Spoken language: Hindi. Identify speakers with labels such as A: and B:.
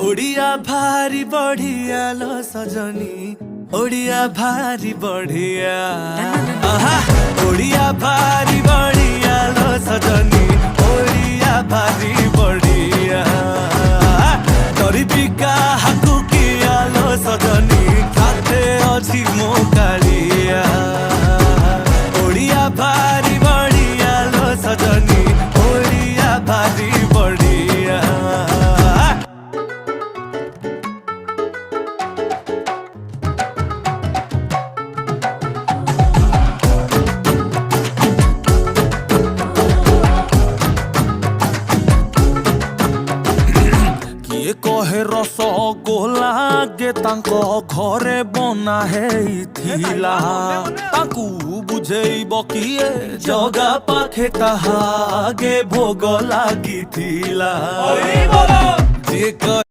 A: ओडिया भारी बढ़िया लो सजनी, ओडिया भारी बढ़िया। आहा ओडिया भारी बढ़िया लो सजनी, ओडिया भारी बढ़िया। गरीबिका हाकु किया लो सजनी, साथे अछि मो कालिया। ओडिया भारी बढ़िया लो सजनी, ओडिया भारी बढ़िया। किए कहे रसगोला गे तांको घरे बना हेइथिला, तांकु बुझेइब किए जगा पाखे ताहा गे भोग लागिथिला। जे